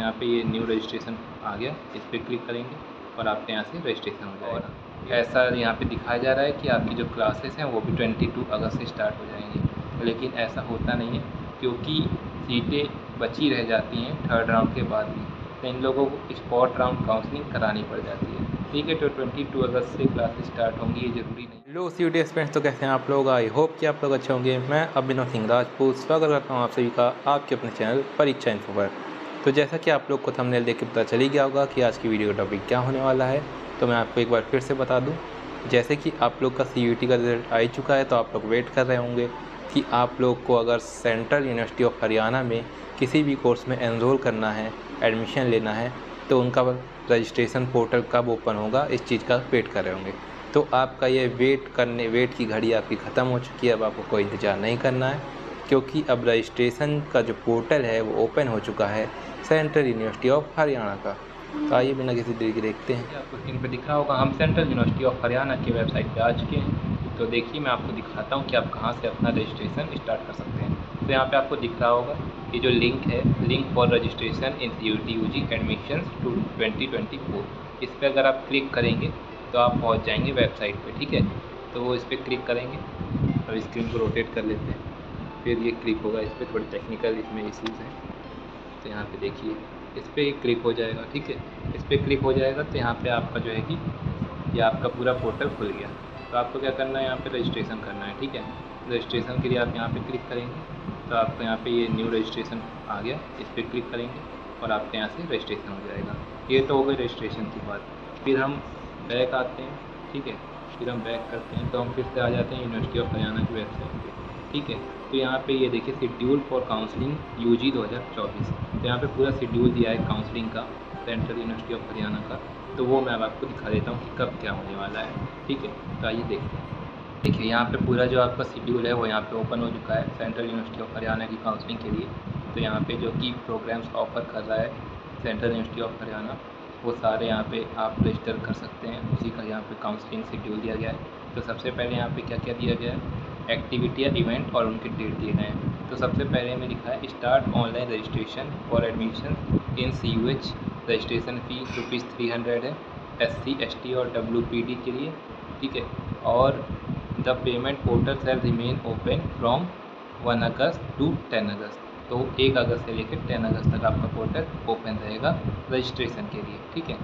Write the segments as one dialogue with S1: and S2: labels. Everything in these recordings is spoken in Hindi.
S1: यहाँ पे ये न्यू रजिस्ट्रेशन आ गया, इस पर क्लिक करेंगे और आपके यहाँ से रजिस्ट्रेशन हो जाएगा। ऐसा यहाँ पे दिखाया जा रहा है कि आपकी जो क्लासेस हैं वो भी 22 अगस्त से स्टार्ट हो जाएंगी, लेकिन ऐसा होता नहीं है क्योंकि सीटें बची रह जाती हैं थर्ड राउंड के बाद भी, तो इन लोगों को स्पॉट राउंड काउंसलिंग करानी पड़ जाती है। ठीक है, तो 22 अगस्त से क्लासेस स्टार्ट होंगी, ये ज़रूरी नहीं।
S2: लो सीयूटी स्टूडेंट्स, तो कैसे हैं आप लोग? आई होप कि आप लोग अच्छे होंगे। मैं अभिनव सिंह राजपूत स्वागत करता हूं आप सभी का आपके अपने चैनल परीक्षा इन्फो पर। तो जैसा कि आप लोग को थंबनेल देख के पता चल ही गया होगा कि आज की वीडियो का टॉपिक क्या होने वाला है, तो मैं आपको एक बार फिर से बता दूँ। जैसे कि आप लोग का सीयूटी का रिजल्ट आ ही चुका है, तो आप लोग वेट कर रहे होंगे कि आप लोग को अगर सेंट्रल यूनिवर्सिटी ऑफ हरियाणा में किसी भी कोर्स में एनरोल करना है, एडमिशन लेना है, तो उनका रजिस्ट्रेशन पोर्टल कब ओपन होगा, इस चीज़ का वेट कर रहे होंगे। तो आपका ये वेट की घड़ी आपकी ख़त्म हो चुकी है। अब आपको कोई इंतज़ार नहीं करना है, क्योंकि अब रजिस्ट्रेशन का जो पोर्टल है वो ओपन हो चुका है सेंट्रल यूनिवर्सिटी ऑफ हरियाणा का। तो आइए बिना किसी देरी के देखते हैं।
S1: आपको स्क्रीन पर दिख रहा होगा, हम सेंट्रल यूनिवर्सिटी ऑफ हरियाणा की वेबसाइट पे आ चुके हैं। तो देखिए, मैं आपको दिखाता हूँ कि आप कहाँ से अपना रजिस्ट्रेशन स्टार्ट कर सकते हैं। तो यहाँ पे आपको दिख रहा होगा कि जो लिंक है, link for registration in CUET UG admissions to 2024, इस पर अगर आप क्लिक करेंगे तो आप पहुँच जाएंगे वेबसाइट पे। ठीक है, तो वो इस पर क्लिक करेंगे और स्क्रीन को रोटेट कर लेते हैं, फिर ये क्लिक होगा। इस पर थोड़ी टेक्निकल इसमें इश्यूज़ हैं, तो यहाँ पे देखिए इस पर क्लिक हो जाएगा। ठीक है, इस पर क्लिक हो जाएगा तो यहाँ पे आपका जो है कि ये आपका पूरा पोर्टल खुल गया। तो आपको क्या करना है, यहाँ पे रजिस्ट्रेशन करना है। ठीक है, रजिस्ट्रेशन के लिए आप यहाँ पे क्लिक करेंगे तो आपको यहाँ पे ये न्यू रजिस्ट्रेशन आ गया, इस पर क्लिक करेंगे और आपके यहाँ से रजिस्ट्रेशन हो जाएगा। ये तो हो गई रजिस्ट्रेशन की बात। फिर हम बैक आते हैं। ठीक है, फिर हम बैक करते हैं तो हम फिर से आ जाते हैं यूनिवर्सिटी ऑफ हरियाणा की वेबसाइट पर। ठीक है, तो यहाँ पे ये देखिए शेड्यूल फॉर काउंसलिंग यूजी 2024, तो यहाँ पे पूरा शेड्यूल दिया है काउंसलिंग का सेंट्रल यूनिवर्सिटी ऑफ हरियाणा का। तो वो मैं अब आपको दिखा देता हूँ कि कब क्या होने वाला है। ठीक है, तो आइए देखते हैं। देखिए यहाँ पे पूरा जो आपका शेड्यूल है वो यहाँ पे ओपन हो चुका है सेंट्रल यूनिवर्सिटी ऑफ हरियाणा की काउंसलिंग के लिए। तो यहाँ पे जो कि प्रोग्राम्स ऑफर कर रहा है सेंट्रल यूनिवर्सिटी ऑफ हरियाणा, वो सारे यहाँ पे आप रजिस्टर कर सकते हैं। उसी का यहाँ पे काउंसलिंग शेड्यूल दिया गया है। तो सबसे पहले यहाँ पे क्या क्या दिया गया है, एक्टिविटी या इवेंट और उनके डेट दिए गए हैं। तो सबसे पहले में लिखा है start online registration for admission in CUH, registration फ़ी ₹300 है SC ST और WPD के लिए। ठीक है, और the payment portal shall remain open from 1 August to 10 August. तो 1 अगस्त से लेकर 10 अगस्त तक आपका पोर्टल ओपन रहेगा रजिस्ट्रेशन के लिए। ठीक है,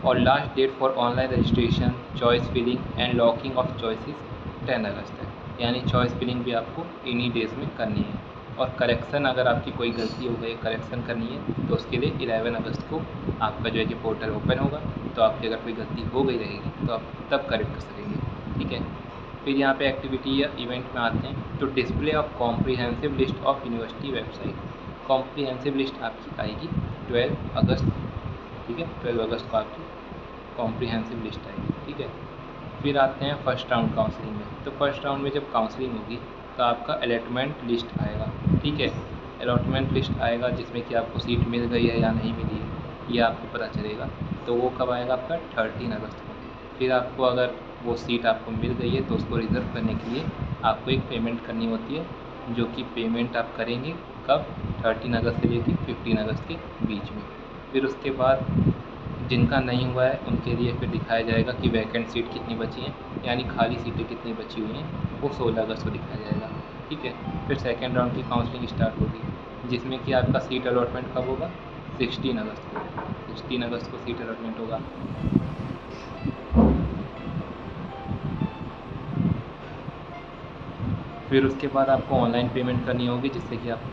S1: और last date for online registration, choice filling and locking of choices 10 August है, यानी चॉइस फिलिंग भी आपको इन्हीं डेज में करनी है। और करेक्शन, अगर आपकी कोई गलती हो गई करेक्शन करनी है तो उसके लिए 11 अगस्त को आपका जो है कि पोर्टल ओपन होगा। तो आपकी अगर कोई गलती हो गई रहेगी तो आप तब करेक्ट कर सकेंगे। ठीक है, फिर यहाँ पे एक्टिविटी या इवेंट में आते हैं। तो display of comprehensive list of university website, comprehensive list आपकी आएगी 12 अगस्त। ठीक है, 12 अगस्त को आपकी कॉम्प्रीहेंसिव लिस्ट आएगी। ठीक है, फिर आते हैं फर्स्ट राउंड काउंसलिंग में। तो फर्स्ट राउंड में जब काउंसलिंग होगी तो आपका अलॉटमेंट लिस्ट आएगा। ठीक है, अलॉटमेंट लिस्ट आएगा जिसमें कि आपको सीट मिल गई है या नहीं मिली है, ये आपको पता चलेगा। तो वो कब आएगा, आपका 13 अगस्त को। फिर आपको अगर वो सीट आपको मिल गई है तो उसको रिज़र्व करने के लिए आपको एक पेमेंट करनी होती है, जो कि पेमेंट आप करेंगे कब, 13 अगस्त से लेकर 15 अगस्त के बीच में। फिर उसके बाद जिनका नहीं हुआ है उनके लिए फिर दिखाया जाएगा कि वैकेंट सीट कितनी बची हैं, यानी खाली सीटें कितनी बची हुई हैं, वो 16 अगस्त को दिखाया जाएगा। ठीक है, फिर सेकेंड राउंड की काउंसलिंग स्टार्ट होगी, जिसमें कि आपका सीट अलॉटमेंट कब होगा, 16 अगस्त को। 16 अगस्त को सीट अलॉटमेंट होगा। फिर उसके बाद आपको ऑनलाइन पेमेंट करनी होगी, जिससे कि आप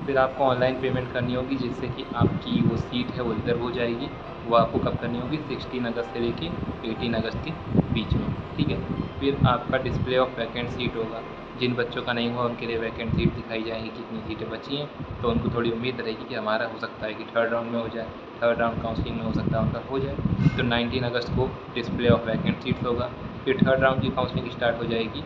S1: फिर आपको ऑनलाइन पेमेंट करनी होगी, जिससे कि आपकी वो सीट है वो रिज़र्व हो जाएगी। वो आपको कब करनी होगी, 16 अगस्त से लेके 18 अगस्त के बीच में। ठीक है, फिर आपका डिस्प्ले ऑफ वैकेंट सीट होगा। जिन बच्चों का नहीं हुआ उनके लिए वैकेंट सीट दिखाई जाएगी, कितनी सीटें बची हैं। तो उनको थोड़ी उम्मीद रहेगी कि हमारा हो सकता है कि थर्ड राउंड में हो जाए, थर्ड राउंड काउंसलिंग में हो सकता है उनका हो जाए। तो 19 अगस्त को डिस्प्ले ऑफ वैकेंट सीट्स होगा। फिर थर्ड राउंड की काउंसलिंग स्टार्ट हो जाएगी।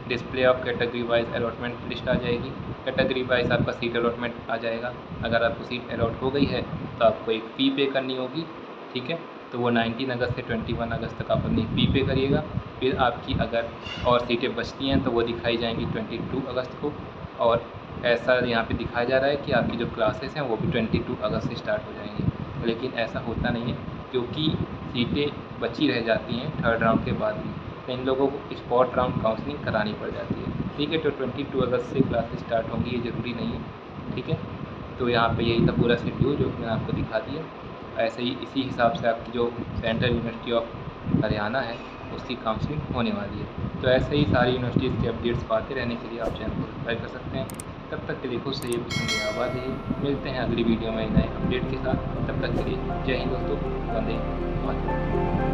S1: Display of category wise allotment list आ जाएगी। कैटेगरी वाइज आपका सीट अलॉटमेंट आ जाएगा। अगर आपको सीट अलॉट हो गई है तो आपको एक फ़ी पे करनी होगी। ठीक है, तो वो 19 अगस्त से 21 अगस्त तक आप अपनी फ़ी पे करिएगा। फिर आपकी अगर और सीटें बचती हैं तो वो दिखाई जाएंगी 22 अगस्त को। और ऐसा यहाँ पे दिखाया जा रहा है कि आपकी जो क्लासेस हैं वो भी 22 अगस्त से स्टार्ट हो जाएंगी, लेकिन ऐसा होता नहीं है क्योंकि सीटें बची रह जाती हैं थर्ड राउंड के बाद भी, तो इन लोगों को स्पॉट राउंड काउंसलिंग करानी पड़ जाती है। ठीक है, तो 22 अगस्त से क्लासेस स्टार्ट होंगी, ये ज़रूरी नहीं है। ठीक है, तो यहाँ पे यही था पूरा शेड्यूल जो मैंने आपको दिखा दिया। ऐसे ही इसी हिसाब से आपकी जो सेंट्रल यूनिवर्सिटी ऑफ हरियाणा है उसकी काउंसलिंग होने वाली है। तो ऐसे ही सारी यूनिवर्सिटीज़ के अपडेट्स पाते रहने के लिए आप चैनल को सब्सक्राइब कर सकते हैं। तब तक के लिए खुश रहिए, आबाद रहिए। मिलते हैं अगली वीडियो में नए अपडेट के साथ। तब तक के लिए जय हिंद दोस्तों, वंदे मातरम।